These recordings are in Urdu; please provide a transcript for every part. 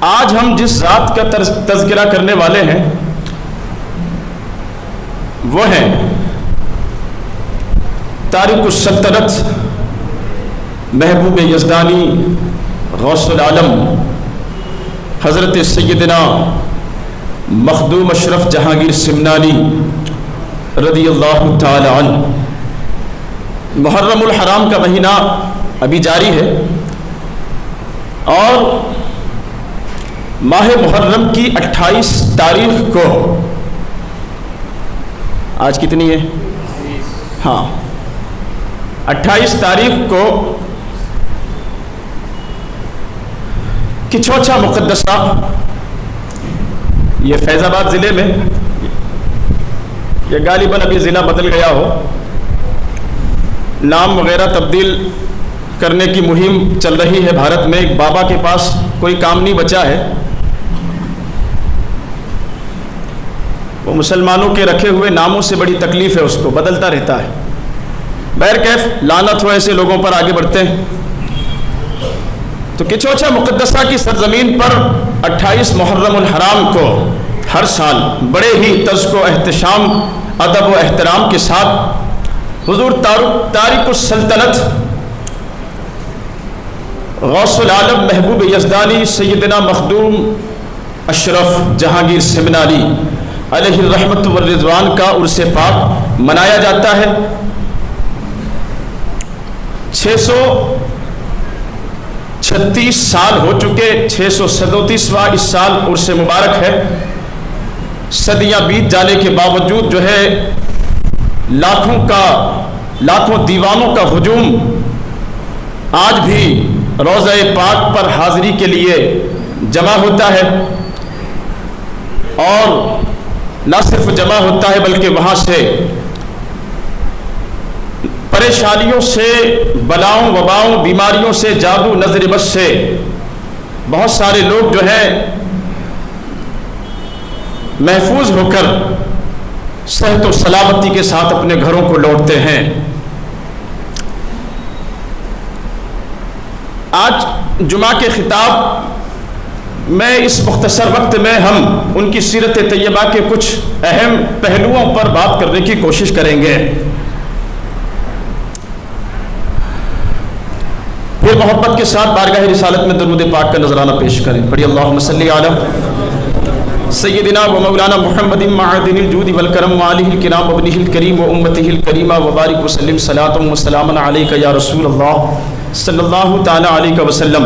آج ہم جس ذات کا تذکرہ کرنے والے ہیں وہ ہیں تارک السلطنت محبوب یزدانی غوث العالم حضرت سیدنا مخدوم اشرف جہانگیر سمنانی رضی اللہ تعالی عنہ۔ محرم الحرام کا مہینہ ابھی جاری ہے اور ماہ محرم کی 28 تاریخ کو، آج کتنی ہے؟ ہاں، 28 تاریخ کو کچھوچا مقدسہ، یہ فیض آباد ضلع میں، یہ غالباً ابھی ضلع بدل گیا ہو، نام وغیرہ تبدیل کرنے کی مہم چل رہی ہے بھارت میں۔ ایک بابا کے پاس کوئی کام نہیں بچا ہے، وہ مسلمانوں کے رکھے ہوئے ناموں سے بڑی تکلیف ہے، اس کو بدلتا رہتا ہے۔ بہرکیف لعنت ہو ایسے لوگوں پر، آگے بڑھتے ہیں۔ تو کچھوچا مقدسہ کی سرزمین پر 28 محرم الحرام کو ہر سال بڑے ہی طرز و احتشام، ادب و احترام کے ساتھ حضور تارک السلطنت غوث العالم محبوب یزدانی سیدنا مخدوم اشرف جہانگیر سمنانی علیہ الرحمت والرضوان کا عرس پاک منایا جاتا ہے۔ 636 سال ہو چکے، 637واں اس سال عرس مبارک ہے۔ صدیاں بیت جانے کے باوجود جو ہے لاکھوں دیوانوں کا ہجوم آج بھی روضہ پاک پر حاضری کے لیے جمع ہوتا ہے، اور نہ صرف جمع ہوتا ہے بلکہ وہاں سے پریشانیوں سے، بلاؤں وباؤں، بیماریوں سے، جادو نظر بد سے بہت سارے لوگ جو ہے محفوظ ہو کر صحت و سلامتی کے ساتھ اپنے گھروں کو لوٹتے ہیں۔ آج جمعہ کے خطاب میں اس مختصر وقت میں ہم ان کی سیرت طیبہ کے کچھ اہم پہلوؤں پر بات کرنے کی کوشش کریں گے۔ پھر محبت کے ساتھ بارگاہ رسالت میں درود پاک کا نذرانہ پیش کریں۔ پڑھی اللہم صلی علی سیدنا و مولانا محمد معدن الجود والکرم وآلہ الکرام وابنہ الکریم و امتہ الکریمہ وبارک وسلم صلاۃ و سلام علیک یا رسول اللہ صلی اللہ تعالی علیہ وسلم۔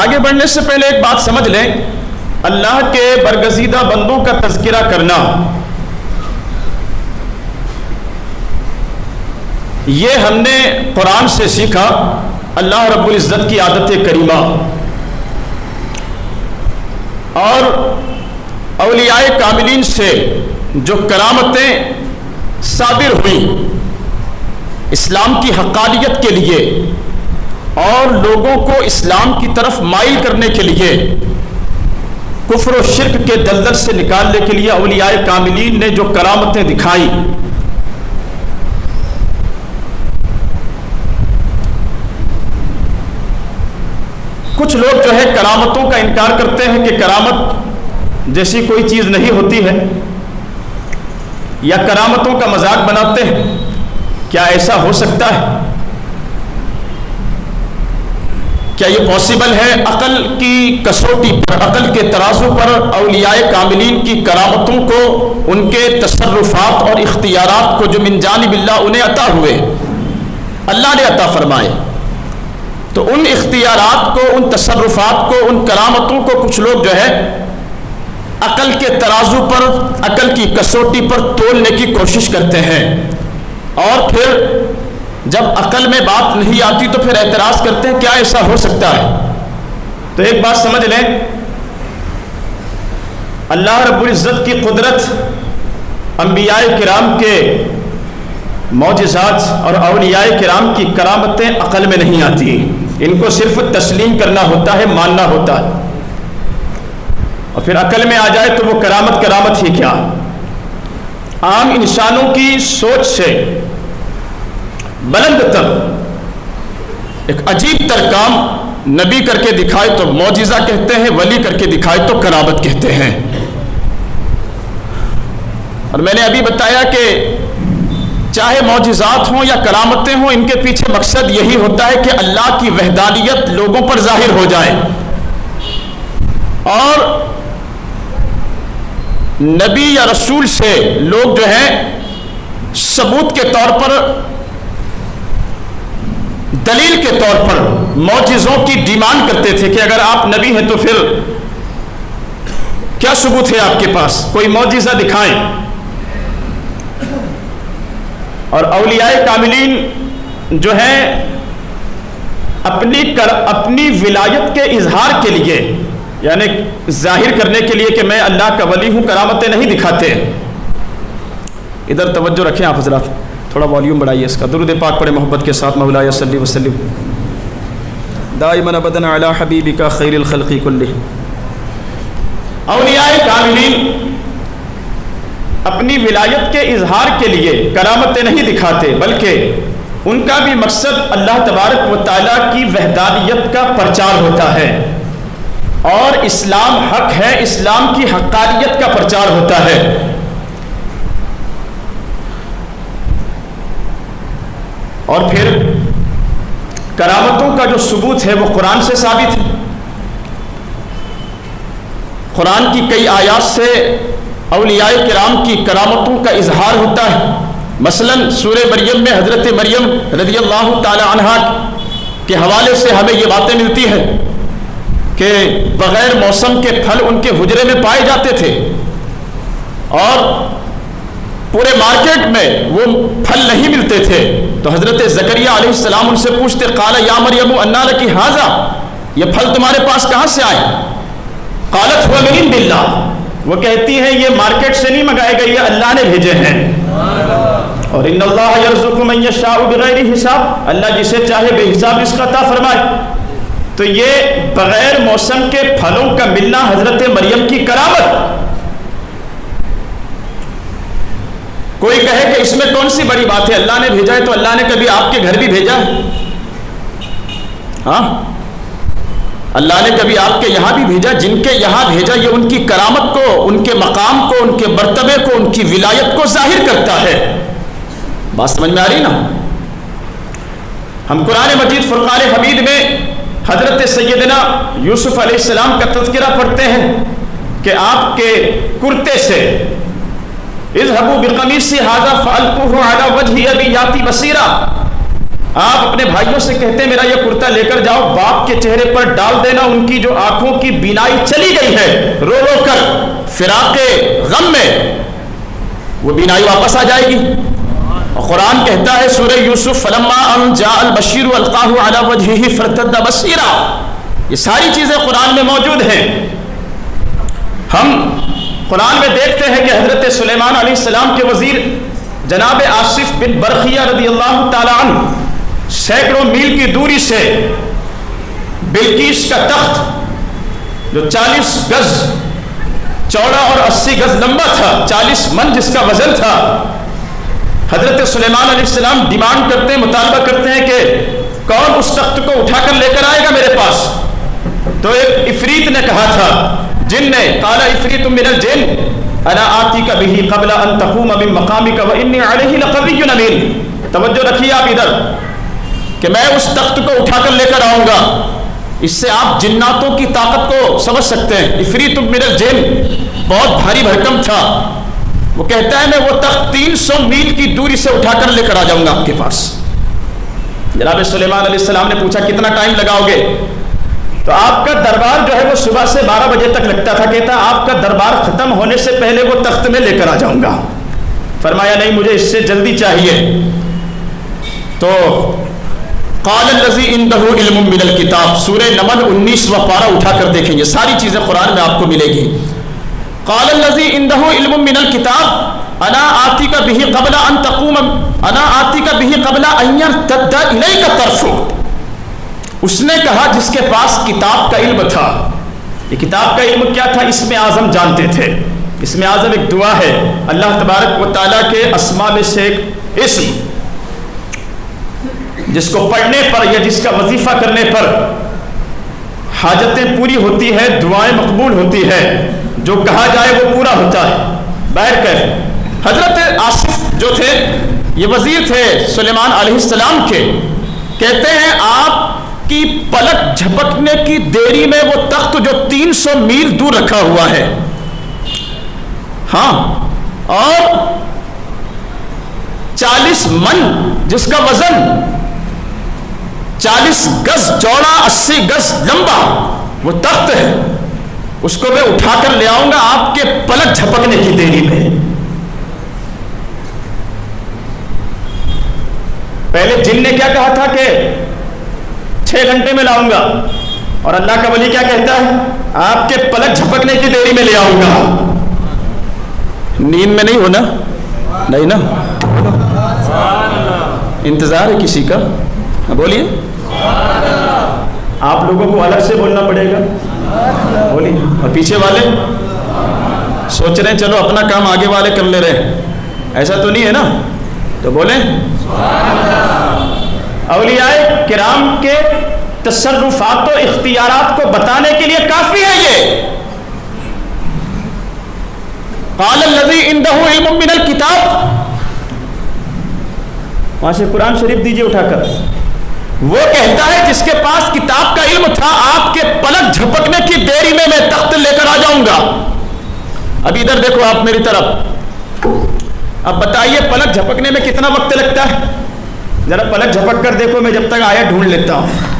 آگے بڑھنے سے پہلے ایک بات سمجھ لیں، اللہ کے برگزیدہ بندوں کا تذکرہ کرنا یہ ہم نے قرآن سے سیکھا، اللہ رب العزت کی عادت کریمہ، اور اولیاء کاملین سے جو کرامتیں صادر ہوئیں اسلام کی حقانیت کے لیے اور لوگوں کو اسلام کی طرف مائل کرنے کے لیے، کفر و شرک کے دلدل سے نکالنے کے لیے اولیاء کاملین نے جو کرامتیں دکھائیں، کچھ لوگ جو ہے کرامتوں کا انکار کرتے ہیں کہ کرامت جیسی کوئی چیز نہیں ہوتی ہے، یا کرامتوں کا مذاق بناتے ہیں۔ کیا ایسا ہو سکتا ہے؟ کیا یہ پاسبل ہے؟ عقل کی کسوٹی پر، عقل کے ترازو پر اولیاء کاملین کی کرامتوں کو، ان کے تصرفات اور اختیارات کو جو من جانب اللہ انہیں عطا ہوئے، اللہ نے عطا فرمائے، تو ان اختیارات کو، ان تصرفات کو، ان کرامتوں کو کچھ لوگ جو ہے عقل کے ترازو پر، عقل کی کسوٹی پر تولنے کی کوشش کرتے ہیں، اور پھر جب عقل میں بات نہیں آتی تو پھر اعتراض کرتے ہیں کیا ایسا ہو سکتا ہے؟ تو ایک بات سمجھ لیں، اللہ رب العزت کی قدرت انبیاء کرام کے معجزات اور اولیاء کرام کی کرامتیں عقل میں نہیں آتی، ان کو صرف تسلیم کرنا ہوتا ہے، ماننا ہوتا ہے، اور پھر عقل میں آ جائے تو وہ کرامت ہی کیا۔ عام انسانوں کی سوچ سے بلند تر ایک عجیب تر کام نبی کر کے دکھائے تو معجزہ کہتے ہیں، ولی کر کے دکھائے تو کرامت کہتے ہیں۔ اور میں نے ابھی بتایا کہ چاہے معجزات ہوں یا کرامتیں ہوں، ان کے پیچھے مقصد یہی ہوتا ہے کہ اللہ کی وحدانیت لوگوں پر ظاہر ہو جائے، اور نبی یا رسول سے لوگ جو ہیں ثبوت کے طور پر، دلیل کے طور پر معجزوں کی ڈیمانڈ کرتے تھے کہ اگر آپ نبی ہیں تو پھر کیا ثبوت ہے آپ کے پاس، کوئی معجزہ دکھائیں۔ اور اولیاء کاملین جو ہیں اپنی ولایت کے اظہار کے لیے، یعنی ظاہر کرنے کے لیے کہ میں اللہ کا ولی ہوں، کرامتیں نہیں دکھاتے۔ ادھر توجہ رکھیں آپ حضرات، تھوڑا والیوم بڑھائیے اس کا، درود پاک پڑھیں محبت کے ساتھ، مولایا صلی وسلم دائما ابدا علی حبیبک خیر الخلق کلہ۔ اولیاء کاملین اپنی ولایت کے اظہار کے لیے کرامتیں نہیں دکھاتے، بلکہ ان کا بھی مقصد اللہ تبارک و تعالیٰ کی وحدانیت کا پرچار ہوتا ہے، اور اسلام حق ہے، اسلام کی حقانیت کا پرچار ہوتا ہے۔ اور پھر کرامتوں کا جو ثبوت ہے وہ قرآن سے ثابت ہے۔ قرآن کی کئی آیات سے اولیاء کرام کی کرامتوں کا اظہار ہوتا ہے۔ مثلا سورہ مریم میں حضرت مریم رضی اللہ تعالی عنہا کے حوالے سے ہمیں یہ باتیں ملتی ہیں کہ بغیر موسم کے پھل ان کے حجرے میں پائے جاتے تھے، اور پورے مارکیٹ میں وہ پھل نہیں ملتے تھے، تو حضرت زکریا علیہ السلام ان سے پوچھتے، قال یا مریم انا لکی ھذا، یہ پھل تمہارے پاس کہاں سے آئے؟ قالت هو من عند اللہ، وہ کہتی ہیں یہ مارکیٹ سے نہیں منگائے گئے، یہ اللہ نے بھیجے ہیں۔ اور ان اللہ یرزق من یشاء بغیر حساب، اللہ جسے چاہے بے حساب رزق عطا فرمائے۔ تو یہ بغیر موسم کے پھلوں کا ملنا حضرت مریم کی کرامت۔ کوئی کہے کہ اس میں کون سی بڑی بات ہے، اللہ نے بھیجا ہے تو اللہ نے کبھی آپ کے گھر بھی بھیجا ہے؟ ہاں، اللہ نے کبھی آپ کے یہاں بھی بھیجا؟ جن کے یہاں بھیجا یہ ان کی کرامت کو، ان کے مقام کو، ان کے مرتبے کو، ان کی ولایت کو ظاہر کرتا ہے۔ بات سمجھ میں آ رہی نا؟ ہم قرآن مجید فرقان حمید میں حضرت سیدنا یوسف علیہ السلام کا تذکرہ پڑھتے ہیں کہ آپ کے کرتے سے اذهبوا بقمیصی ھذا فالقوه علی وجه ابی یاتی بصیرا، آپ اپنے بھائیوں سے کہتے ہیں میرا یہ کرتا لے کر جاؤ، باپ کے چہرے پر ڈال دینا، ان کی جو آنکھوں کی بینائی چلی گئی ہے رو رو کر فراق غم میں، وہ بینائی واپس آ جائے گی۔ اور قرآن کہتا ہے سورہ یوسف فلما ان جاء البشیر القاہ علی وجہہ فارتد بصیرا، یہ ساری چیزیں قرآن میں موجود ہیں۔ ہم قرآن میں دیکھتے ہیں کہ حضرت سلیمان علیہ السلام کے وزیر جناب آصف بن برخیہ رضی اللہ تعالی عنہ سینکڑوں میل کی دوری سے بلقیس کا تخت جو 40 گز چوڑا اور 80 گز لمبا تھا، 40 من جس کا وزن تھا، حضرت سلیمان علیہ السلام ڈیمانڈ کرتے ہیں، مطالبہ کرتے ہیں کہ کون اس تخت کو اٹھا کر لے کر آئے گا میرے پاس؟ تو ایک عفریت نے کہا تھا، جن نے، قال عفریت من الجن انا آتیک بہ قبل ان تقوم من مقامک وانی علیہ لقوی امین۔ توجہ رکھیے آپ ادھر کہ میں اس تخت کو اٹھا کر لے کر آؤں گا۔ اس سے آپ جناتوں کی طاقت کو سمجھ سکتے ہیں۔ عفریت من الجن بہت بھاری بھرکم تھا، وہ کہتا ہے میں وہ تخت 300 میل کی دوری سے اٹھا کر لے کر آ جاؤں گا آپ کے پاس۔ جناب سلیمان علیہ السلام نے پوچھا کتنا ٹائم لگاؤ گے؟ تو آپ کا دربار جو ہے وہ صبح سے 12 بجے تک لگتا تھا، کہتا آپ کا دربار ختم ہونے سے پہلے وہ تخت میں لے کر آ جاؤں گا۔ فرمایا نہیں، مجھے اس سے جلدی چاہیے۔ تو قال الذی عندہ علم من الکتاب، سورہ نمل 19واں پارہ اٹھا کر دیکھیں گے، ساری چیزیں قرآن میں آپ کو ملے گی۔ قال الذی عندہ علم من الکتاب انا آتیک بہ قبل ان تقوم انا آتیک بہ قبل ان یرتد الیک طرفک، اس نے کہا جس کے پاس کتاب کا علم تھا۔ یہ کتاب کا علم کیا تھا؟ اسم اعظم جانتے تھے۔ اسم اعظم ایک دعا ہے، اللہ تبارک و تعالیٰ کے اسماء میں سے ایک اسم، جس کو پڑھنے پر یا جس کا وظیفہ کرنے پر حاجتیں پوری ہوتی ہے، دعائیں مقبول ہوتی ہے، جو کہا جائے وہ پورا ہوتا ہے۔ بہرکیف حضرت آصف جو تھے یہ وزیر تھے سلیمان علیہ السلام کے، کہتے ہیں آپ کی پلک جھپکنے کی دیری میں وہ تخت جو 300 میل دور رکھا ہوا ہے، ہاں، اور 40 من جس کا وزن 40 گز چوڑا 80 گز لمبا وہ تخت ہے، اس کو میں اٹھا کر لے آؤں گا آپ کے پلک جھپکنے کی دیری میں۔ پہلے جن نے کیا کہا تھا کہ 6 گھنٹے میں لاؤں گا، اور اللہ کا ولی کیا کہتا ہے؟ آپ کے پلک جھپکنے کی دیری میں لے آؤں گا۔ نیند میں نہیں ہونا، نہیں نا، انتظار ہے کسی کا؟ بولیے، آپ لوگوں کو الگ سے بولنا پڑے گا، بولیے، اور پیچھے والے سوچ رہے ہیں چلو اپنا کام آگے والے کر لے رہے ہیں، ایسا تو نہیں ہے نا؟ تو بولیں اولیاء کرام کے تصرفات و اختیارات کو بتانے کے لیے کافی ہے یہ۔ قال الذی عندہ علم من الکتاب، وہاں سے قرآن شریف دیجیے اٹھا کر، وہ کہتا ہے جس کے پاس کتاب کا علم تھا آپ کے پلک جھپکنے کی دیری میں تخت لے کر آ جاؤں گا۔ اب ادھر دیکھو آپ میری طرف، اب بتائیے پلک جھپکنے میں کتنا وقت لگتا ہے؟ ذرا پلک جھپک کر دیکھو، میں جب تک آیا ڈھونڈ لیتا ہوں۔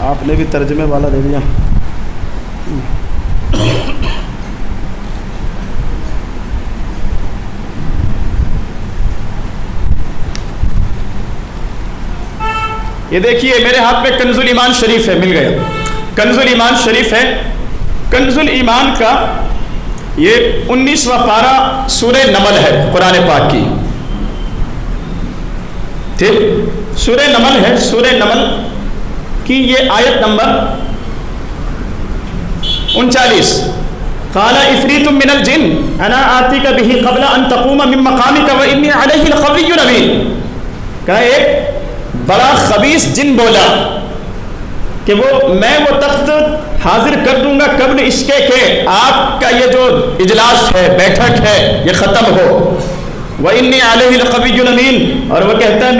آپ نے بھی ترجمے والا دے دیا۔ یہ دیکھیے میرے ہاتھ میں کنز الایمان شریف ہے، مل گیا، کنز الایمان شریف ہے۔ کنز الایمان کا یہ 19واں پارہ سورہ نمل ہے قرآن پاک کی، ٹھیک، سورہ نمل ہے، سورہ نمل کی یہ آیت نمبر 39۔ قال عفریت من الجن انا آتیک بہ قبل ان تقوم من مقامک وانی علیہ لقوی امین، کہا ایک بڑا خبیث جن بولا کہ میں وہ تخت حاضر کر دوں گا قبل اس کے کہ آپ کا یہ جو اجلاس ہے، بیٹھک ہے، یہ ختم ہو۔ وانی علیہ لقوی امین، اور وہ کہتا ہے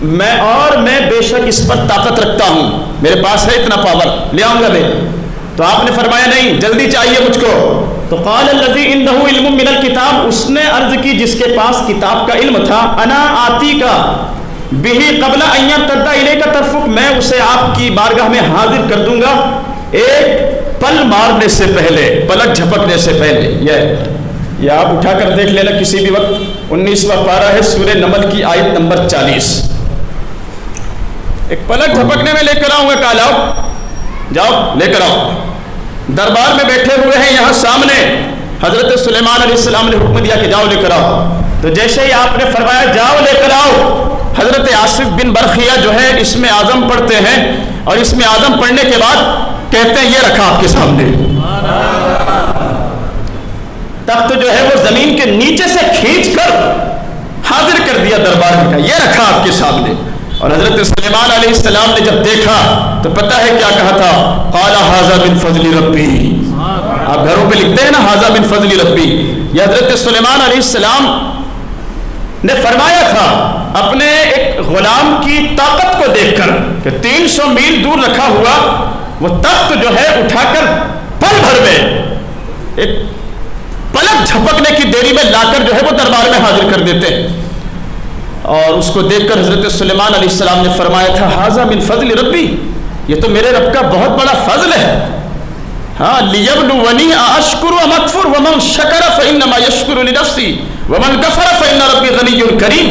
میں بے شک اس پر طاقت رکھتا ہوں، میرے پاس ہے اتنا پاور، لے آؤں گا میں۔ تو آپ نے فرمایا نہیں، جلدی چاہیے مجھ کو۔ تو قال الذی عندہ علم من الکتاب، اس نے عرض کی جس کے پاس کتاب کا علم تھا، انا آتی کا بہ قبل ان یرتد الیک طرفک، میں اسے آپ کی بارگاہ میں حاضر کر دوں گا ایک پل مارنے سے پہلے، پلک جھپکنے سے پہلے۔ یہ آپ اٹھا کر دیکھ لینا کسی بھی وقت، 19واں پارہ ہے سورہ نمل کی آیت نمبر 40۔ ایک پلک جھپکنے میں لے کر آؤں گا، کہا جاؤ لے کر آؤ۔ دربار میں بیٹھے ہوئے ہیں یہاں سامنے، حضرت سلیمان علیہ السلام نے حکم دیا کہ جاؤ لے کر آؤ، تو جیسے ہی آپ نے فرمایا جاؤ لے کر آؤ، حضرت آصف بن برخیہ جو ہے اسم اعظم پڑھتے ہیں، اور اسم اعظم پڑھنے کے بعد کہتے ہیں یہ رکھا آپ کے سامنے تخت جو ہے وہ زمین کے نیچے سے کھینچ کر حاضر کر دیا دربار میں، یہ رکھا آپ کے سامنے۔ اور حضرت سلیمان علیہ السلام نے جب دیکھا تو پتہ ہے کیا کہا تھا؟ قال ھذا من فضل ربی، آپ گھروں پہ لکھتے ہیں نا ھذا من فضل ربی، یہ حضرت سلیمان علیہ السلام نے فرمایا تھا اپنے ایک غلام کی طاقت کو دیکھ کر کہ 300 میل دور رکھا ہوا وہ تخت جو ہے اٹھا کر پل بھر میں ایک پلک جھپکنے کی دیری میں لا کر جو ہے وہ دربار میں حاضر کر دیتے ہیں۔ اور اس کو دیکھ کر حضرت سلیمان علیہ السلام نے فرمایا تھا ھذا من فضل ربی، یہ تو میرے رب کا بہت بڑا فضل ہے، ہاں، لیبلونی اشکر ام اکفر ومن شکر فانما یشکر لنفسی ومن کفر فان ربی غنی کریم۔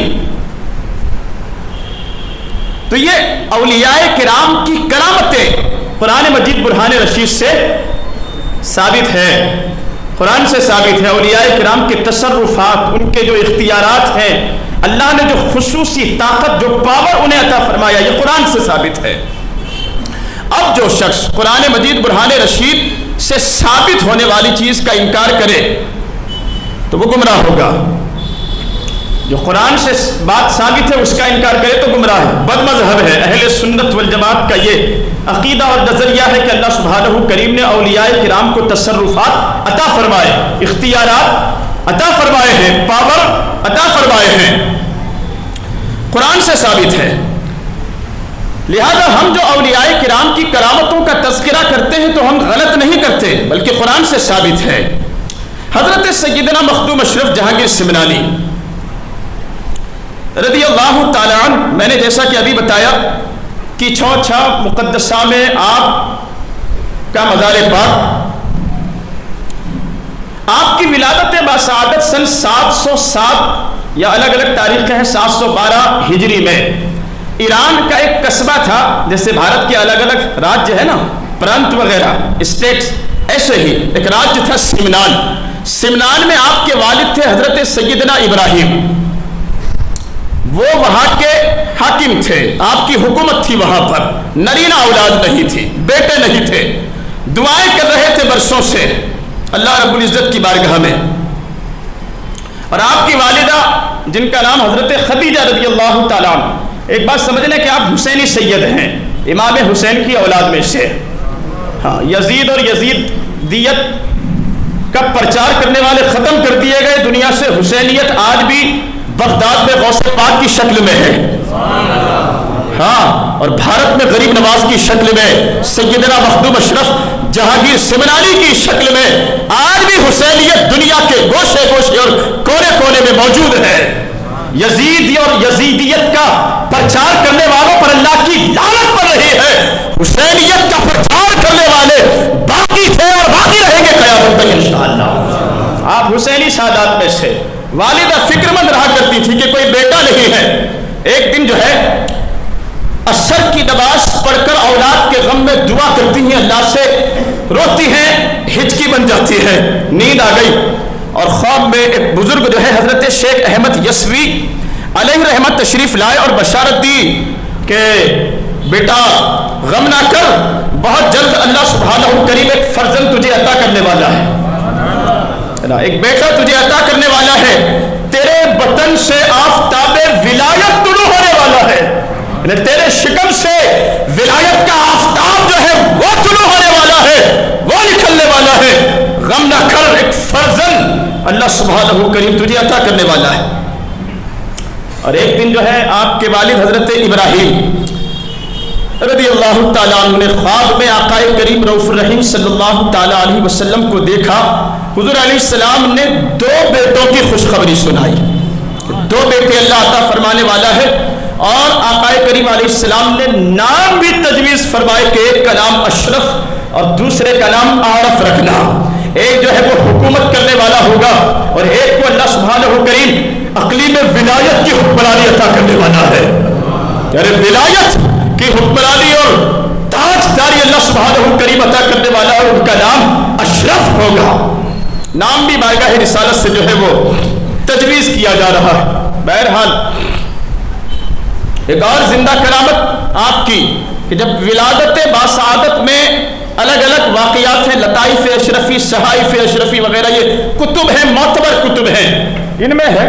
تو یہ اولیاء کرام کی کرامتیں قرآن مجید برہان رشید سے ثابت ہے، قرآن سے ثابت ہے۔ اولیاء کرام کے تصرفات، ان کے جو اختیارات ہیں اللہ نے جو خصوصی طاقت، جو پاور انہیں عطا فرمایا، یہ قرآن سے ثابت ہے۔ اب جو شخص قرآن مجید برہان رشید سے ثابت ہونے والی چیز کا انکار کرے تو وہ گمراہ ہوگا، جو قرآن سے بات ثابت ہے اس کا انکار کرے تو گمراہ ہے، بد مذہب ہے۔ اہل سنت والجماعت کا یہ عقیدہ اور نظریہ ہے کہ اللہ سبحانہ کریم نے اولیاء کرام کو تصرفات عطا فرمائے، اختیارات عطا فرمائے ہیں، پاور عطا فرمائے ہیں، قرآن سے ثابت ہے۔ لہذا ہم جو اولیاء کرام کی کرامتوں کا تذکرہ کرتے ہیں تو ہم غلط نہیں کرتے، بلکہ قرآن سے ثابت ہے۔ حضرت سیدنا مخدوم اشرف جہانگیر سمنانی رضی اللہ تعالی عنہ، میں نے جیسا کہ ابھی بتایا کہ چھوچھا مقدسہ میں آپ کا مزار پاک، آپ کی ولادت باسعادت سن 707 یا الگ الگ تاریخیں ہیں، 712 ہجری میں ایران کا ایک قصبہ تھا، جیسے بھارت کے الگ الگ راجیہ ہے نا، پرانت وغیرہ اسٹیٹس، ایسے ہی ایک راجیہ تھا سمنان۔ سمنان میں آپ کے والد تھے حضرت سیدنا ابراہیم، وہ وہاں کے حاکم تھے، آپ کی حکومت تھی وہاں پر، نرینہ اولاد نہیں تھی، بیٹے نہیں تھے، دعائیں کر رہے تھے برسوں سے اللہ رب العزت کی بارگاہ میں۔ اور آپ کی والدہ جن کا نام حضرت خدیجہ رضی اللہ تعالیٰ عنہ، ایک بات سمجھ لیں کہ آپ حسینی سید ہیں، امام حسین کی اولاد میں سے، ہاں، یزید اور یزیدیت کا پرچار کرنے والے ختم کر دیے گئے دنیا سے، حسینیت آج بھی بغداد میں غوث پاک کی شکل میں ہے، ہاں، اور بھارت میں غریب نواز کی شکل میں، سیدنا مخدوم اشرف جہانگیر سمنانی کی شکل میں آج بھی حسینیت دنیا کے گوشے گوشے اور کونے کونے میں موجود ہے۔ یزید اور یزیدیت کا پرچار کرنے والوں پر اللہ کی لعنت پڑ رہی ہے، حسینیت کا پرچار کرنے والے باقی تھے اور باقی رہیں گے قیامت تک انشاءاللہ۔ آپ حسینی سادات میں سے، والدہ فکر مند رہا کرتی تھی کہ کوئی بیٹا نہیں ہے۔ ایک دن جو ہے عصر کی نماز پڑھ کر اولاد کے غم میں دعا کرتی ہیں، اللہ سے روتی ہیں، ہچکی بن جاتی ہے، نیند آ گئی، اور خواب میں ایک بزرگ جو ہے حضرت شیخ احمد یسوی علیہ رحمت تشریف لائے اور بشارت دی کہ بیٹا غم نہ کر، بہت جلد اللہ سبحانہ کریم ایک فرزند تجھے عطا کرنے والا ہے، ایک بیٹا تجھے عطا کرنے والا ہے، تیرے بطن سے آفتاب ولایت طلوع ہونے والا ہے، یعنی تیرے شکم سے ولایت کا آفتاب جو ہے وہ طلوع ہونے والا ہے، وہ نکلنے والا ہے، غم نہ کر، ایک فرزند اللہ سبحانہ کریم تجھے عطا کرنے والا ہے۔ اور ایک دن جو ہے آپ کے والد حضرت ابراہیم رضی اللہ تعالیٰ عنہ نے خواب میں آقا کریم رؤوف الرحیم صلی اللہ تعالیٰ علیہ وسلم کو دیکھا، حضور علیہ السلام نے 2 بیٹوں کی خوشخبری سنائی، 2 بیٹے اللہ عطا فرمانے والا ہے، اور آقا کریم علیہ السلام نے نام بھی تجویز فرمائے کہ ایک کا نام اشرف اور دوسرے کا نام عارف رکھنا، ایک جو ہے وہ حکومت کرنے والا ہوگا اور ایک کو اللہ سبحانہ کریم اقلیم ولایت کی حکمرانی عطا کرنے والا ہے، یعنی ولایت کی حکمرانی اور تاج داری اللہ سبحانہ کریم عطا کرنے والا، اور ان کا نام اشرف ہوگا۔ نام بھی بارگاہ رسالت سے جو ہے وہ تجویز کیا جا رہا ہے۔ بہرحال ایک اور زندہ کرامت آپ کی کہ جب ولادت باسعادت میں الگ الگ واقعات ہیں، لطائف اشرفی، صحائف اشرفی وغیرہ، یہ کتب ہیں، معتبر کتب ہیں، ان میں ہے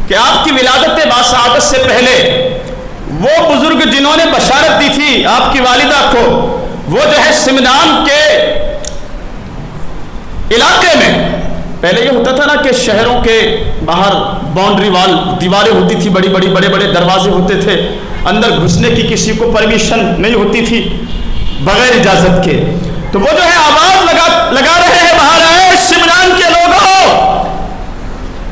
کہ آپ کی ولادت باسعادت سے پہلے وہ بزرگ جنہوں نے بشارت دی تھی آپ کی والدہ کو، وہ جو ہے سمنان کے علاقے میں، پہلے یہ ہوتا تھا نا کہ شہروں کے باہر باؤنڈری وال، دیواریں ہوتی تھی، بڑی بڑی بڑے بڑے دروازے ہوتے تھے، اندر گھسنے کی کسی کو پرمیشن نہیں ہوتی تھی بغیر اجازت کے، تو وہ جو ہے آواز لگا رہے ہیں باہر، آئے سمنان کے لوگوں،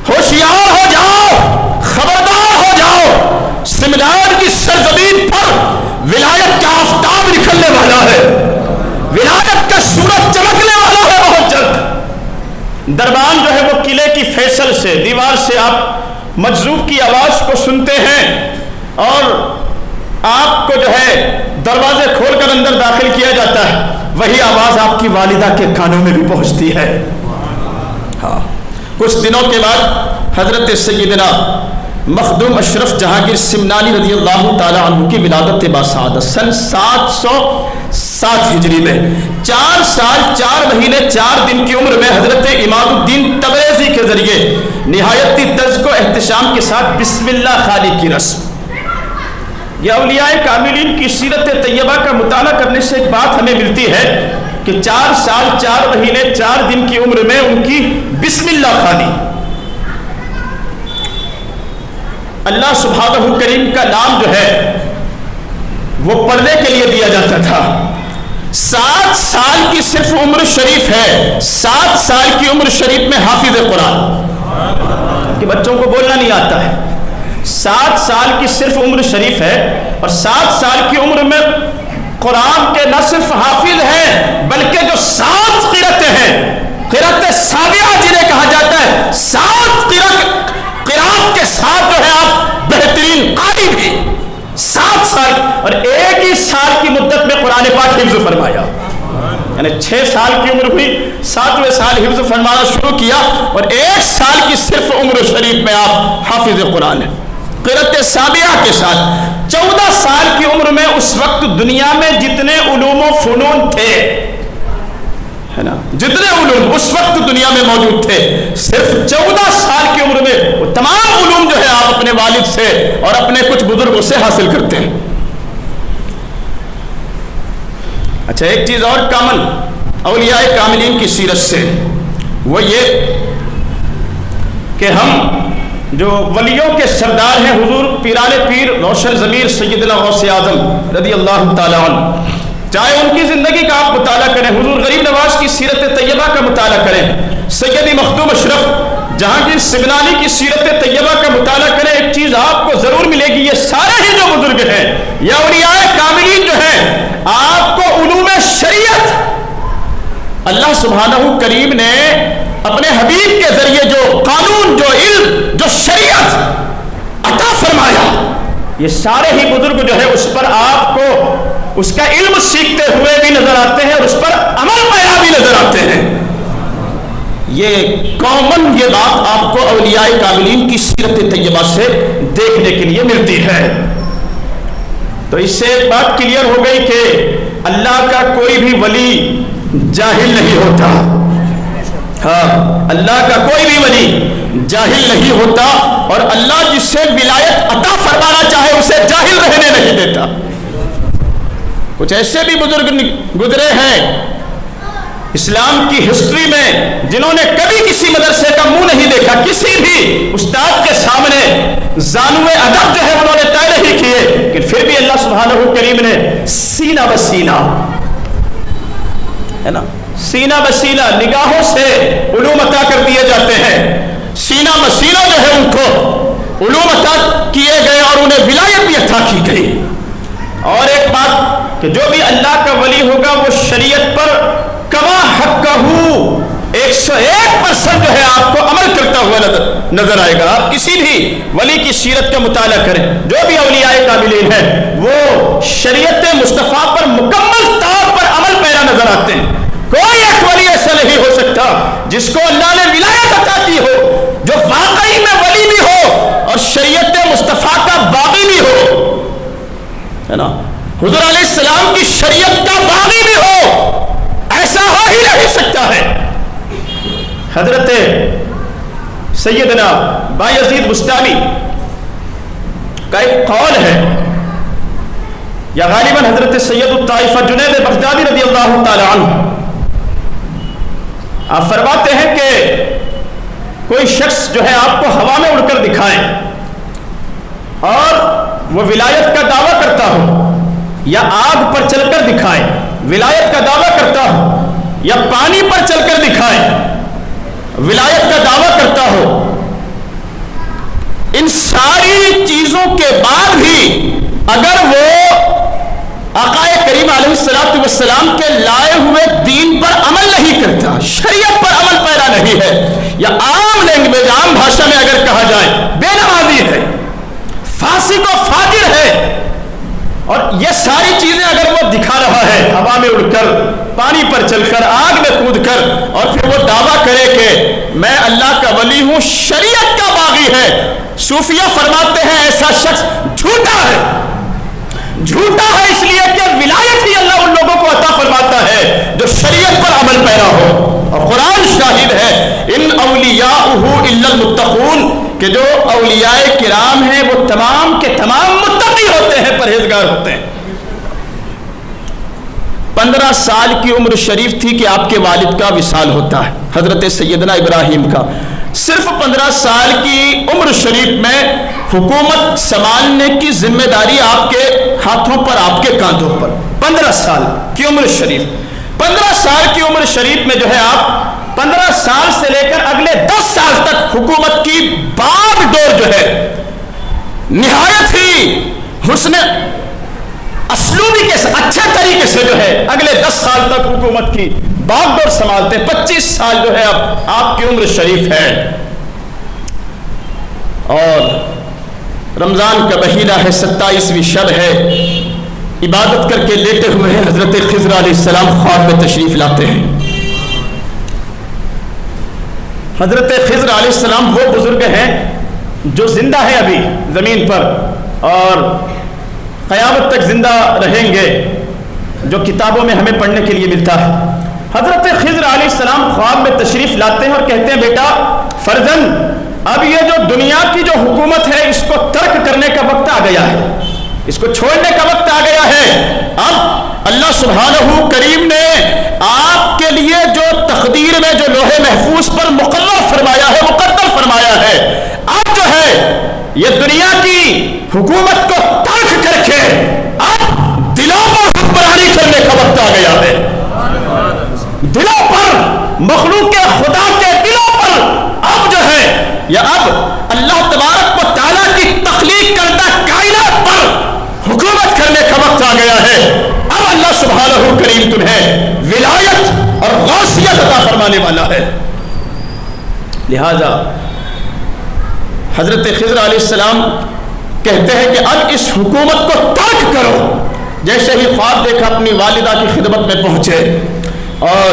ہوشیار ہو جاؤ، خبردار ہو جاؤ، سمنان کی سرزمین پر ولایت کا آفتاب نکلنے والا ہے، ولایت کا سورج چمکنے والا ہے بہت جلد۔ دربان جو ہے وہ قلعے کی فیصل سے، دیوار سے آپ مجذوب کی آواز کو سنتے ہیں، اور آپ کو جو ہے دروازے کھول کر اندر داخل کیا جاتا ہے، وہی آواز آپ کی والدہ کے کانوں میں بھی پہنچتی ہے۔ ہاں، کچھ دنوں کے بعد حضرت سیدنا مخدوم اشرف جہانگیر سمنانی رضی اللہ تعالی عنہ کی ولادت باسعادت سن 707 ہجری میں 4 سال 4 مہینے 4 دن کی عمر میں حضرت امام الدین تبریزی کے ذریعے نہایتی طرز و احتشام کے ساتھ بسم اللہ خالی کی رسم. یہ اولیاء کاملین کی سیرت طیبہ کا مطالعہ کرنے سے ایک بات ہمیں ملتی ہے کہ 4 سال 4 مہینے 4 دن کی عمر میں ان کی بسم اللہ خالی. اللہ سبحانہ کریم کا نام جو ہے وہ پڑھنے کے لیے دیا جاتا تھا. 7 سال کی صرف عمر شریف ہے, 7 سال کی عمر شریف میں حافظ قرآن کہ بچوں کو بولنا نہیں آتا ہے. 7 سال کی صرف عمر شریف ہے اور 7 سال کی عمر میں قرآن کے نہ صرف حافظ ہیں بلکہ جو 7 قرأتیں ہیں, قرأت سابعہ جنہیں کہا جاتا ہے, 7 قرأت کے ساتھ جو ہے آپ بہترین قاری بھی. 7 سال اور ایک ہی سال کی مدت میں قرآن پاک حفظ فرمایا, یعنی 6 سال کی عمر ہوئی 7ویں سال حفظ فرمانا شروع کیا اور 1 سال کی صرف عمر شریف میں آپ حافظ قرآن ہیں قرأت سابعہ کے ساتھ. 14 سال کی عمر میں اس وقت دنیا میں جتنے علوم و فنون تھے, ہے نا, جتنے علوم اس وقت دنیا میں موجود تھے, صرف 14 سال کی عمر میں وہ تمام علوم جو ہے آپ اپنے والد سے اور اپنے کچھ بزرگوں سے حاصل کرتے ہیں. اچھا, ایک چیز اور کامن اولیاء کاملین کی سیرت سے, وہ یہ کہ ہم جو ولیوں کے سردار ہیں حضور پیران پیر روشن ضمیر سیدنا غوث اعظم رضی اللہ تعالیٰ عنہ, چاہے ان کی زندگی کا آپ مطالعہ کریں, حضور غریب نواز کی سیرت طیبہ کا مطالعہ کریں, سیدی مخدوم اشرف جہانگیر سمنانی کی سیرت طیبہ کا مطالعہ کریں, ایک چیز آپ کو ضرور ملے گی, یہ سارے ہی جو بزرگ ہیں یا اولیاء کاملین جو ہیں, آپ کو علوم شریعت اللہ سبحانہ کریم نے اپنے حبیب کے ذریعے جو قانون, جو علم, جو شریعت عطا فرمایا, یہ سارے ہی بزرگ جو ہے اس پر آپ کو اس کا علم سیکھتے ہوئے بھی نظر آتے ہیں اور اس پر عمل پیرا بھی نظر آتے ہیں. یہ کامن یہ بات آپ کو اولیاء کاملین کی سیرت طیبہ سے دیکھنے کے لیے ملتی ہے. تو اس سے ایک بات کلیئر ہو گئی کہ اللہ کا کوئی بھی ولی جاہل نہیں ہوتا. ہاں, اللہ کا کوئی بھی ولی جاہل نہیں ہوتا اور اللہ جس سے ولایت عطا فرمانا چاہے اسے جاہل رہنے نہیں دیتا. کچھ ایسے بھی بزرگ گزرے ہیں اسلام کی ہسٹری میں جنہوں نے کبھی کسی مدرسے کا منہ نہیں دیکھا, کسی بھی استاد کے سامنے زانو ادب جو ہے انہوں نے طے نہیں کیے, کہ پھر بھی اللہ سبحانہ کریم نے سینہ بسینہ, ہے نا, سینہ بسینہ نگاہوں سے علوم عطا کر دیے جاتے ہیں. سینہ بسینہ جو ہے ان کو علوم عطا کیے گئے اور انہیں ولایت بھی عطا کی گئی. اور ایک بات کہ جو بھی اللہ کا ولی ہوگا وہ شریعت پر کما حقہ 101% جو ہے آپ کو عمل کرتا ہوا نظر آئے گا. آپ کسی بھی ولی کی سیرت کا مطالعہ کریں, جو بھی اولیاء کاملین ہیں وہ شریعت مصطفیٰ پر مکمل طور پر عمل پیرا نظر آتے ہیں. کوئی ایک ولی ایسا نہیں ہو سکتا جس کو اللہ نے ولایت عطا کی ہو, جو واقعی میں ولی بھی ہو اور شریعت مصطفیٰ کا باغی بھی ہو, ہے نا, حضور علیہ السلام کی شریعت کا باغی بھی ہو, ایسا ہو ہی نہیں سکتا ہے. حضرت سیدنا بایزید بستامی کا ایک قول ہے, یا غالباً حضرت سید الطائفہ جنید بغدادی رضی اللہ تعالی عنہ, آپ فرماتے ہیں کہ کوئی شخص جو ہے آپ کو ہوا میں اڑ کر دکھائے اور وہ ولایت کا دعویٰ کرتا ہو, یا آگ پر چل کر دکھائے ولایت کا دعویٰ کرتا ہو, یا پانی پر چل کر دکھائے ولایت کا دعویٰ کرتا ہو, ان ساری چیزوں کے بعد بھی اگر وہ آقا کریم علیہ الصلوۃ والسلام کے لائے ہوئے دین پر عمل نہیں کرتا, شریعت پر عمل پیرا نہیں ہے, یا عام لینگویج عام بھاشا میں اگر کہا جائے بے نمازی ہے, فاسق و فاجر ہے, اور یہ ساری چیزیں اگر وہ دکھا رہا ہے ہوا میں اڑ کر، پانی پر چل کر، آگ میں کود کر، اور پھر وہ دعویٰ کرے کہ میں اللہ کا ولی ہوں، شریعت کا باغی ہے، صوفیہ فرماتے ہیں ایسا شخص جھوٹا ہے۔ جھوٹا ہے اس لیے کہ ولایت ہی اللہ ان لوگوں کو عطا فرماتا ہے جو شریعت پر عمل پیرا ہو، اور قرآن شاہد ہے ان اولیاءہ الا المتقون، کہ جو اولیاء کرام ہیں وہ تمام کے تمام متقی ہوتے ہیں، پرہیزگار ہوتے ہیں۔ 15 سال کی عمر شریف تھی کہ آپ کے والد کا وصال ہوتا ہے، حضرت سیدنا ابراہیم کا۔ صرف 15 سال کی عمر شریف میں حکومت سنبھالنے کی ذمہ داری آپ کے ہاتھوں پر، آپ کے کاندھوں پر۔ 15 سال کی عمر شریف، 15 سال کی عمر شریف میں جو ہے آپ 15 سال سے لے کر اگلے 10 سال تک حکومت کی باغ ڈور جو ہے نہایت ہی حسن اسلوبی کے اچھے طریقے سے جو ہے اگلے 10 سال تک حکومت کی باغ ڈور سنبھالتے ہیں۔ 25 سال جو ہے اب آپ کی عمر شریف ہے، اور رمضان کا مہینہ ہے، 27ویں شب ہے، عبادت کر کے لیٹے ہوئے ہیں، حضرت خضر علیہ السلام خواب میں تشریف لاتے ہیں۔ حضرت خضر علیہ السلام وہ بزرگ ہیں جو زندہ ہیں ابھی زمین پر، اور قیامت تک زندہ رہیں گے، جو کتابوں میں ہمیں پڑھنے کے لیے ملتا ہے۔ حضرت خضر علیہ السلام خواب میں تشریف لاتے ہیں اور کہتے ہیں بیٹا فرزند، اب یہ جو دنیا کی جو حکومت ہے اس کو ترک کرنے کا وقت آ گیا ہے، اس کو چھوڑنے کا وقت آ گیا ہے۔ اب اللہ سبحانہ کریم نے آپ کے لیے جو تقدیر میں جو لوح محفوظ پر مقرر فرمایا ہے، مقدر فرمایا ہے، اب جو ہے یہ دنیا کی حکومت کو ترک کر کے اب دلوں پر حکمرانی کرنے کا وقت آ گیا ہے۔ دلوں پر، مخلوق خدا کے دلوں پر اب جو ہے یا اب اللہ تبارک و تعالیٰ کی تخلیق کردہ کائنات پر حکومت کرنے کا وقت آ گیا ہے۔ اب اللہ سبحانہ کریم تمہیں ولایت اور غوثیت عطا فرمانے والا ہے۔ لہذا حضرت خضر علیہ السلام کہتے ہیں کہ اب اس حکومت کو ترک کرو۔ جیسے ہی خواب دیکھا اپنی والدہ کی خدمت میں پہنچے، اور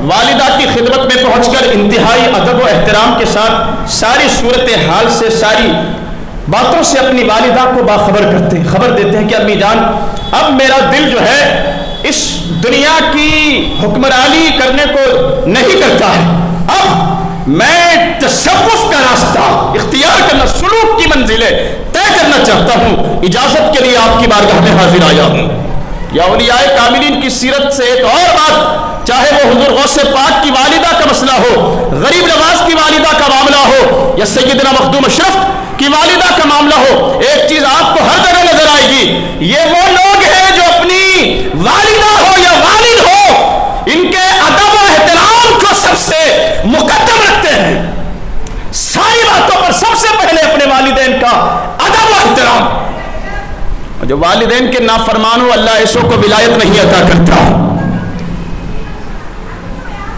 والدہ کی خدمت میں پہنچ کر انتہائی ادب و احترام کے ساتھ ساری صورتحال سے، ساری باتوں سے اپنی والدہ کو باخبر کرتے ہیں، خبر دیتے ہیں کہ امی جان اب میرا دل جو ہے اس دنیا کی حکمرانی کرنے کو نہیں کرتا ہے، اب میں تصوف کا راستہ اختیار کرنا، سلوک کی منزلیں طے کرنا چاہتا ہوں، اجازت کے لیے آپ کی بارگاہ میں حاضر آیا ہوں۔ یا اولیاء کاملین کی سیرت سے ایک اور بات، چاہے وہ حضور غوث پاک کی والدہ کا مسئلہ ہو، غریب نواز کی والدہ کا معاملہ ہو، یا سیدنا مخدوم اشرف کی والدہ کا معاملہ ہو، ایک چیز آپ کو ہر جگہ نظر آئے گی، یہ وہ لوگ ہیں جو اپنی والدہ ہو یا والد ہو، ان کے ادب و احترام کو سب سے مقدم رکھتے ہیں۔ ساری باتوں پر سب سے پہلے اپنے والدین کا ادب و احترام۔ جو والدین کے نافرمان ہو، اللہ ایسوں کو ولایت نہیں عطا کرتا۔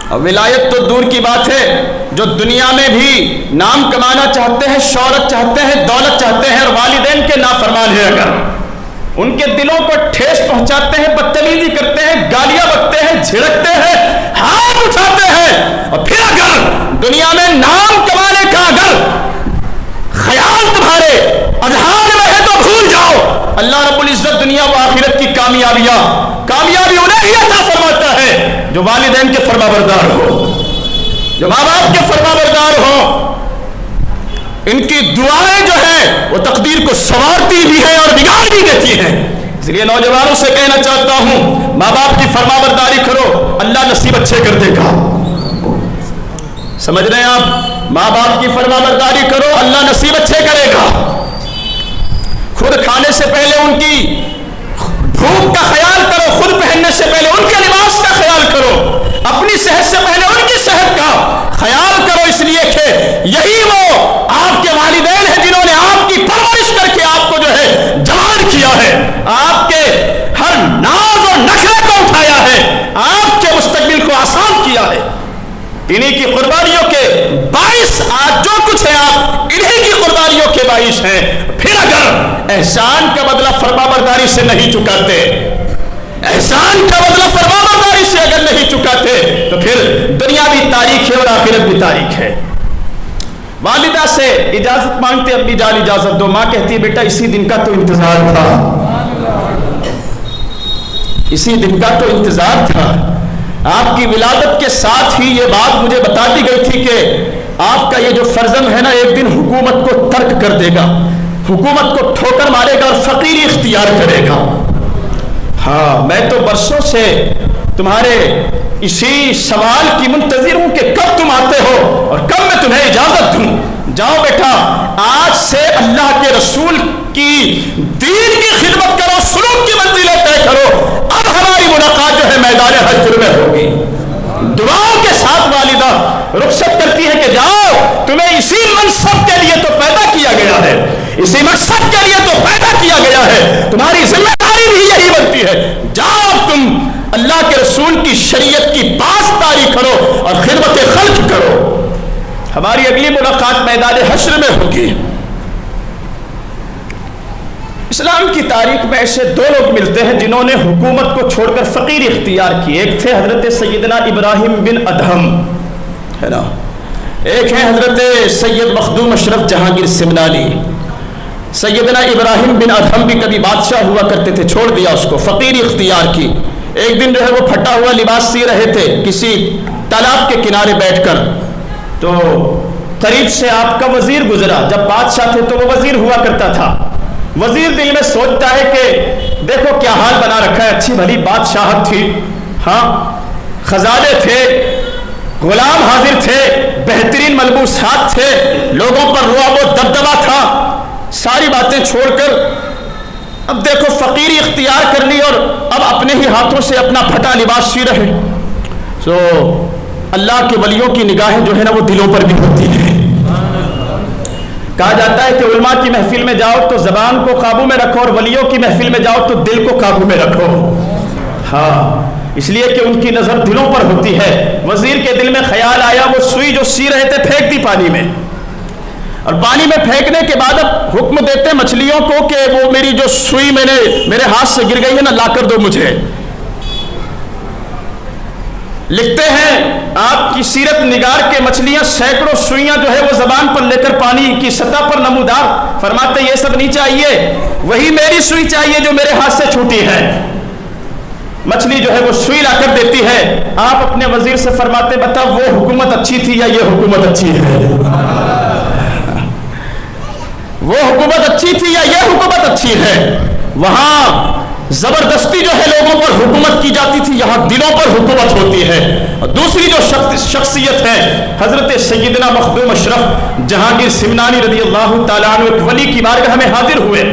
اور ولایت تو دور کی بات ہے، جو دنیا میں بھی نام کمانا چاہتے ہیں، شہرت چاہتے ہیں، دولت چاہتے ہیں، اور والدین کے نافرمان ہیں، اگر ان کے دلوں کو ٹھیس پہنچاتے ہیں، بدتمیزی کرتے ہیں، گالیاں بکتے ہیں، جھڑکتے ہیں، ہاتھ اٹھاتے ہیں، اور پھر اگر دنیا میں نام کمانے کا اگر خیال تمہارے اذہان میں ہے تو بھول جاؤ، اللہ رب العزت دنیا و آخرت کی کامیابی انہیں ہی عطا فرماتا ہے جو والدین کے فرما بردار ہو، جو ماں باپ کے فرما بردار ہو۔ ان کی دعائیں جو ہیں وہ تقدیر کو سنوارتی بھی ہیں اور بگاڑ بھی دیتی ہیں۔ اس لیے نوجوانوں سے کہنا چاہتا ہوں، ماں باپ کی فرما برداری کرو، اللہ نصیب اچھے کر دے گا۔ سمجھ رہے ہیں آپ؟ ماں باپ کی فرما برداری کرو، اللہ نصیب اچھے کرے گا۔ خود کھانے سے پہلے ان کی بھوک کا خیال کرو، خود پہننے سے پہلے ان کے لباس کا خیال کرو، اپنی صحت سے پہلے ان کی صحت کا خیال کرو، اس لیے کہ یہی وہ آپ کے والدین ہیں جنہوں نے آپ کی پرورش کر کے آپ کو جو ہے جوان کیا ہے، آپ کے ہر ناز اور نخرے کو اٹھایا ہے، آپ کے مستقبل کو آسان کیا ہے۔ انہی کی قربانیوں کے باعث آج جو کچھ ہے آپ انہی کی قربانیوں کے باعث ہیں۔ پھر اگر احسان کا بدلہ فرمانبرداری سے نہیں چکاتے، احسان کا بدلہ فرمانبرداری سے اگر نہیں چکاتے تو پھر دنیا بھی تاریخ ہے اور آخرت بھی تاریخ ہے۔ والدہ سے اجازت مانگتے، امی جان اجازت دو، ماں کہتی ہے بیٹا اسی دن کا تو انتظار تھا، اسی دن کا تو انتظار تھا۔ آپ کی ولادت کے ساتھ ہی یہ بات مجھے بتا دی گئی تھی کہ آپ کا یہ جو فرزند ہے نا ایک دن حکومت کو ترک کر دے گا، حکومت کو ٹھوکر مارے گا اور فقیری اختیار کرے گا۔ ہاں میں تو برسوں سے تمہارے اسی سوال کی منتظر ہوں کہ کب تم آتے ہو اور کب میں تمہیں اجازت دوں۔ جاؤ بیٹا، آج سے اللہ کے رسول کی دین کی خدمت کرو، سلوک کی منزلیں طے کرو، اب ہماری ملاقات جو ہے میدان حشر میں ہوگی۔ دعاؤں کے ساتھ والدہ رخصت کرتی ہے کہ جاؤ، تمہیں اسی منصب کے لیے تو پیدا کیا گیا ہے، اسی مقصد کے لیے تو پیدا کیا گیا ہے، تمہاری ذمہ داری بھی یہی بنتی ہے، جاؤ تم اللہ کے رسول کی شریعت کی پاسداری کرو اور خدمت خلق کرو۔ ہماری اگلی ملاقات میدان حشر میں ہوگی۔ اسلام کی تاریخ میں ایسے دو لوگ ملتے ہیں جنہوں نے حکومت کو چھوڑ کر فقیر اختیار کی۔ ایک تھے حضرت سیدنا ابراہیم بن ادہم، ہے نا، ایک ہے حضرت سید مخدوم اشرف جہانگیر سمنانی۔ سیدنا ابراہیم بن ادہم بھی کبھی بادشاہ ہوا کرتے تھے، چھوڑ دیا اس کو، فقیر اختیار کی۔ ایک دن جو ہے وہ پھٹا ہوا لباس سی رہے تھے کسی تالاب کے کنارے بیٹھ کر، تو قریب سے آپ کا وزیر گزرا۔ جب بادشاہ تھے تو وہ وزیر ہوا کرتا تھا۔ وزیر دل میں سوچتا ہے کہ دیکھو کیا حال بنا رکھا ہے، اچھی بھلی بادشاہت تھی، ہاں خزانے تھے، غلام حاضر تھے، بہترین ملبوسات تھے، لوگوں پر رعب و دبدبہ تھا، ساری باتیں چھوڑ کر اب دیکھو فقیری اختیار کر لی اور اب اپنے ہی ہاتھوں سے اپنا پھٹا لباس سی رہے۔ تو اللہ کے ولیوں کی نگاہیں جو ہے نا وہ دلوں پر بھی ہوتی ہیں۔ کہا جاتا ہے کہ علماء کی محفل میں جاؤ تو زبان کو قابو میں رکھو اور ولیوں کی محفل میں جاؤ تو دل کو قابو میں رکھو۔ ہاں اس لیے کہ ان کی نظر دلوں پر ہوتی ہے۔ وزیر کے دل میں خیال آیا، وہ سوئی جو سی رہے تھے پھینک دی پانی میں، اور پانی میں پھینکنے کے بعد اب حکم دیتے مچھلیوں کو کہ وہ میری جو سوئی میرے ہاتھ سے گر گئی ہے نا لا کر دو مجھے۔ لکھتے ہیں آپ کی سیرت نگار کے مچھلیاں سینکڑوں سوئیاں جو ہے وہ زبان پر لے کر پانی کی سطح پر نمودار، فرماتے یہ سب نہیں چاہیے، وہی میری سوئی چاہیے جو میرے ہاتھ سے چھوٹی ہے۔ مچھلی جو ہے وہ سوئی لا کر دیتی ہے۔ آپ اپنے وزیر سے فرماتے بتا وہ حکومت اچھی تھی یا یہ حکومت اچھی ہے؟ وہ حکومت اچھی تھی یا یہ حکومت اچھی ہے؟ وہاں زبردستی جو ہے لوگوں پر حکومت کی جاتی تھی، یہاں دلوں پر حکومت ہوتی ہے۔ اور دوسری جو شخصیت ہے حضرت سیدنا مخدوم اشرف جہانگیر سمنانی رضی اللہ تعالیٰ عنہ، ایک ولی کی بارگاہ میں حاضر ہوئے۔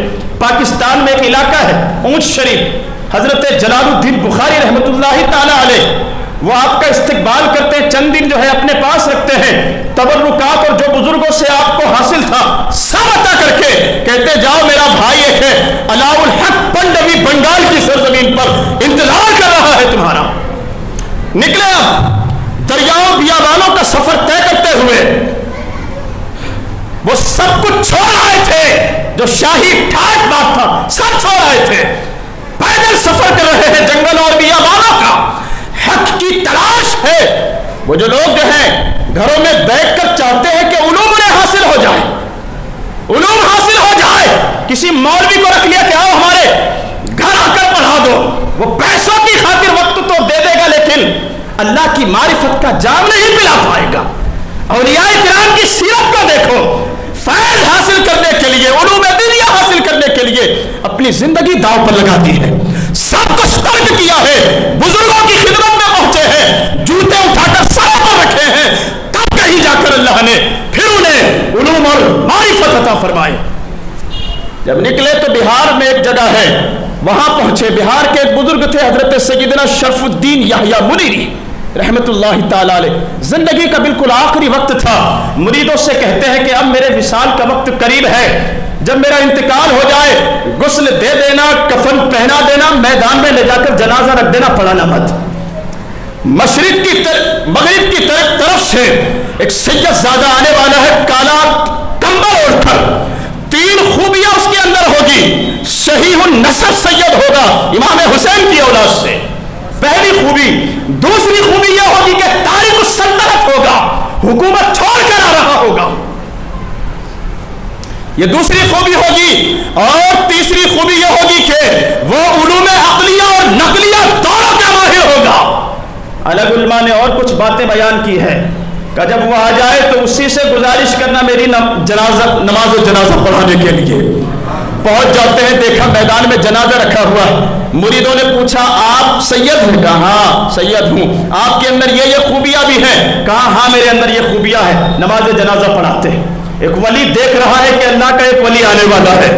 پاکستان میں ایک علاقہ ہے اونچ شریف، حضرت جلال الدین بخاری رحمۃ اللہ تعالیٰ علیہ، وہ آپ کا استقبال کرتے ہیں، چند دن جو ہے اپنے پاس رکھتے ہیں، تبرکات اور جو بزرگوں سے آپ کو حاصل تھا سب عطا کر کے کہتے جاؤ میرا بھائی ایک ہے علاء الحق پنڈوی بنگال کی سرزمین پر انتظار کر رہا ہے تمہارا۔ نکلے اب دریاؤں بیابانوں کا سفر طے کرتے ہوئے، وہ سب کچھ چھوڑ آئے تھے، جو شاہی ٹھاٹ بات تھا سب چھوڑ آئے تھے، پیدل سفر کر رہے ہیں جنگل اور بیابانوں کا، حق کی تلاش ہے۔ وہ جو لوگ جو ہیں گھروں میں بیٹھ کر چاہتے ہیں کہ علوم انہیں حاصل ہو جائے، علوم حاصل ہو جائے، کسی مولوی کو رکھ لیا کہ آؤ ہمارے گھر آ کر پڑھا دو، وہ پیسوں کی خاطر وقت تو دے دے گا لیکن اللہ کی معرفت کا جام نہیں پلا پائے گا۔ اولیاء کرام کی سیرت کو دیکھو، فیض حاصل کرنے کے لیے، علوم دینیہ حاصل کرنے کے لیے اپنی زندگی داؤ پر لگا دی ہے، سب کچھ ترک کیا ہے، بزرگوں کی خدمت میں پہنچے ہیں، جوتے اٹھا کر سر پر رکھے ہیں، تب کہیں جا کر اللہ نے پھر انہیں علوم اور معرفت عطا فرمائے۔ جب نکلے تو بہار میں ایک جگہ ہے، وہاں پہنچے۔ بہار کے ایک بزرگ تھے حضرت سیدنا شرف الدین یحییٰ منیری رحمت اللہ تعالیٰ علیہ، زندگی کا بالکل آخری وقت تھا، مریدوں سے کہتے ہیں کہ اب میرے وصال کا وقت قریب ہے، جب میرا انتقال ہو جائے غسل دے دینا، کفن پہنا دینا، میدان میں لے جا کر جنازہ رکھ دینا، پڑھانا مت۔ مغرب کی طرف سے ایک سید زادہ آنے والا ہے، کالا کمبل اوڑھ کر، 3 خوبیاں اس کے اندر ہوگی، صحیح النظر دوسری خوبی یہ ہوگی کہ تارک السلطنت ہوگا، حکومت چھوڑ کر آ رہا ہوگا، یہ دوسری خوبی ہوگی۔ اور تیسری خوبی یہ ہوگی کہ وہ علوم عقلیہ اور نقلیہ دونوں کا ماہر ہوگا۔ الگ علماء نے اور کچھ باتیں بیان کی ہے کہ جب وہ آ جائے تو اسی سے گزارش کرنا میری نماز جنازہ پڑھانے کے لیے۔ پہنچ جاتے ہیں، دیکھا میدان میں جنازہ رکھا ہوا ہے، مریدوں نے پوچھا آپ سید ہیں؟ کہا ہاں سید ہوں۔ آپ کے اندر یہ خوبیاں بھی ہیں؟ کہا ہاں میرے اندر یہ خوبیاں ہیں۔ نماز جنازہ پڑھاتے ہیں۔ ایک ولی دیکھ رہا ہے کہ اللہ کا ایک ولی آنے والا ہے،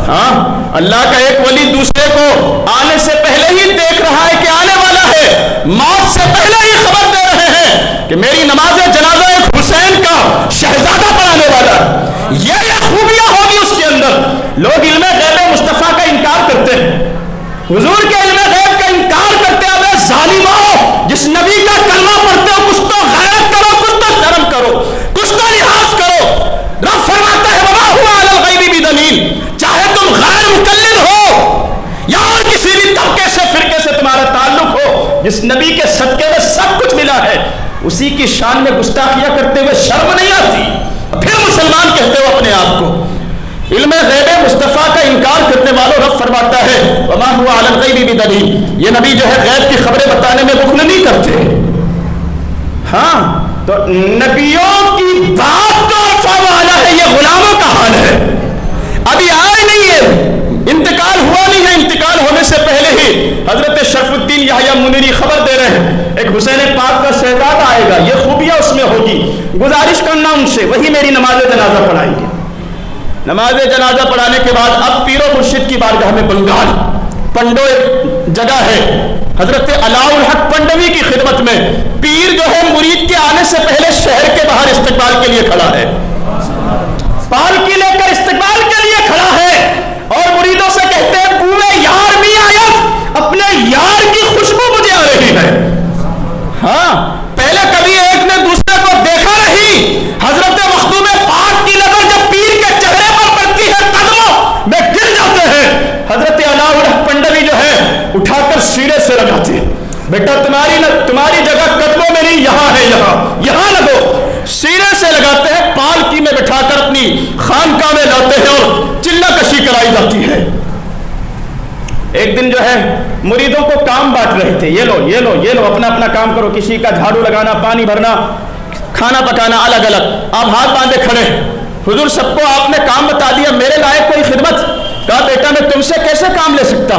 ہاں اللہ کا ایک ولی دوسرے کو آنے سے پہلے ہی دیکھ رہا ہے کہ آنے والا ہے، موت سے پہلے ہی خبر دے رہے ہیں کہ میری نماز جنازہ ایک حسین کا شہزادہ پڑھانے والا ہے۔ یہ خوبیاں ہوگی اس کے اندر۔ لوگ علم غیب مصطفیٰ کا انکار کرتے ہیں، حضور کے علم غیب کا انکار کرتے ہیں۔ ظالموں، جس نبی کا کلمہ پڑھتے ہو کچھ تو غیرت کرو، کچھ تو شرم کرو، کچھ تو لحاظ کرو۔ رب فرماتا ہے وما هو علی الغیب بدلیل، چاہے تم غیر مقلد ہو یا اور کسی بھی طبقے سے فرقے سے تمہارا تعلق ہو، جس نبی کے صدقے میں سب کچھ ملا ہے، اسی کی شان میں گستاخیاں کرتے ہوئے شرم نہیں آتی؟ پھر مسلمان کہتے ہو اپنے آپ کو؟ علم غیب مصطفیٰ کا انکار کرنے والوں رب فرماتا ہے وما هو علی الغیب بدلیل، یہ نبی جو ہے غیب کی خبریں بتانے میں بخل نہیں کرتے۔ ہاں تو نبیوں کی بات تو عرفہ والا ہے، یہ غلاموں کا حال ہے۔ ابھی آئے نہیں ہے، انتقال ہوا نہیں ہے، انتقال ہونے سے پہلے ہی حضرت شرف الدین یحییٰ منیری خبر دے رہے ہیں ایک حسین پاک کا شہزادہ آئے گا، یہ خوبیاں اس میں ہوگی، گزارش کرنا ان سے، وہی میری نماز جنازہ پڑھائیں گے۔ نماز جنازہ پڑھانے کے بعد اب پیر و مرشد کی بارگاہ میں بنگال پنڈو ایک جگہ ہے، حضرت علاء الحق پنڈوی کی خدمت میں پیر جو ہے مرید کے آنے سے پہلے شہر کے باہر استقبال کے لیے کھڑا ہے، پالکی لے کر استقبال کے لیے کھڑا ہے، اور مریدوں سے کہتے ہیں بوئے یار می آیت، اپنے یار کی خوشبو مجھے آ رہی ہے۔ ہاں پہلے کبھی ایک نے دوسرے کو دیکھا نہیں، حضرت مخدوم پاک کی نظر جب پیر کے چہرے پر پڑتی ہے قدموں میں گر جاتے ہیں۔ حضرت علاء الحق پنڈوی جو ہے اٹھا کر سینے سے لگاتے ہیں، بیٹا تمہاری جگہ قدموں میں نہیں، یہاں ہے، یہاں لگو۔ سینے سے لگاتے ہیں، پالکی میں بٹھا کر اپنی خانقاہ میں لاتے ہیں اور چلہ کشی کرائی جاتی ہے۔ ایک دن جو ہے مریدوں کو کام بانٹ رہے تھے، یہ لو اپنا اپنا کام کرو، کسی کا جھاڑو لگانا، پانی بھرنا، کھانا پکانا الگ الگ۔ آپ ہاتھ باندھے کھڑے، حضور سب کو آپ نے کام بتا دیا، میرے لائق کوئی خدمت؟ کہا بیٹا میں تم سے کیسے کام لے سکتا،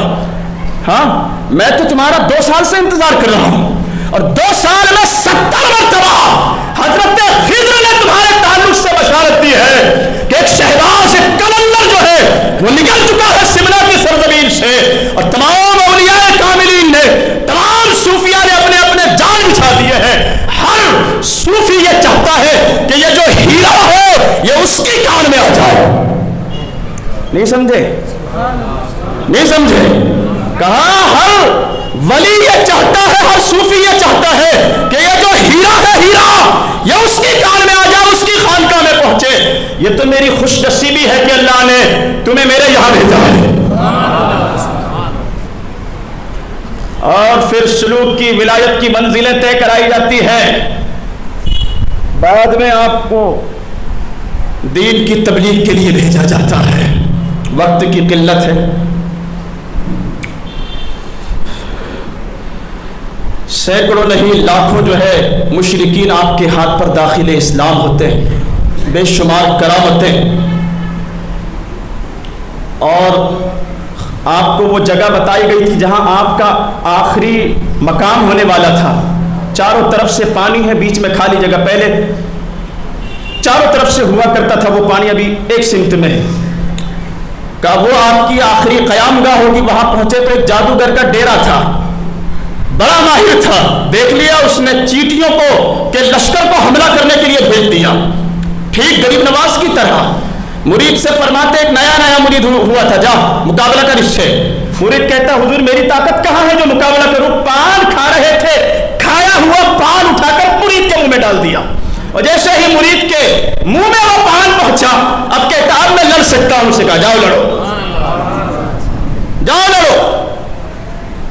ہاں میں تو تمہارا 2 سال سے انتظار کر رہا ہوں، اور 2 سال میں 70 مرتبہ حضرت خضر نے تمہارے تعلق سے بشارت دی ہے کہ ایک شہباز ایک کلندر جو ہے وہ نکل چکا ہے سمنا کی سرزمین سے، اور تمام اولیاء کاملین نے، تمام صوفیاء نے اپنے اپنے جان بچھا دیے ہیں۔ ہر صوفی یہ چاہتا ہے کہ یہ جو ہیرا ہو یہ اس کی کان میں آ جائے۔ نہیں سمجھے؟ نہیں سمجھے؟ کہا ہر ولی یہ چاہتا ہے، ہر صوفی یہ چاہتا ہے کہ یہ جو ہیرا ہے، ہیرا یہ اس کی کان میں آ جائے، اس کی خانقاہ میں پہنچے۔ یہ تو میری خوش نصیبی ہے کہ اللہ نے تمہیں میرے یہاں بھیجا ہے۔ اور پھر سلوک کی ولایت کی منزلیں طے کرائی جاتی ہے، بعد میں آپ کو دین کی تبلیغ کے لیے بھیجا جاتا ہے۔ وقت کی قلت ہے، سینکڑوں نہیں لاکھوں جو ہے مشرکین آپ کے ہاتھ پر داخل اسلام ہوتے ہیں، بے شمار کرامتیں، اور آپ کو وہ جگہ بتائی گئی تھی جہاں آپ کا آخری مقام ہونے والا تھا۔ چاروں طرف سے پانی ہے، بیچ میں خالی جگہ، پہلے چاروں طرف سے ہوا کرتا تھا وہ پانی، ابھی ایک سمت میں ہے۔ کہ وہ آپ کی آخری قیام گاہ ہوگی، وہاں پہنچے تو ایک جادوگر کا ڈیرا تھا، بڑا ماہر تھا، دیکھ لیا اس نے چیٹیوں کو کہ لشکر کو حملہ کرنے کے لیے بھیج دیا، ٹھیک غریب نواز کی طرح۔ مرید سے فرماتے ایک نیا مرید ہوا تھا، جا مقابلہ کر اس سے۔ مرید کہتا حضور میری طاقت کہاں ہے جو مقابلہ کروں؟ پان کھا رہے تھے، کھایا ہوا پان اٹھا کر مرید کے منہ میں ڈال دیا، اور جیسے ہی مرید کے منہ میں وہ پان پہنچا، اب کہتا اب میں لڑ سکتا ہوں، سے کہا جاؤ لڑو، جاؤ لڑو۔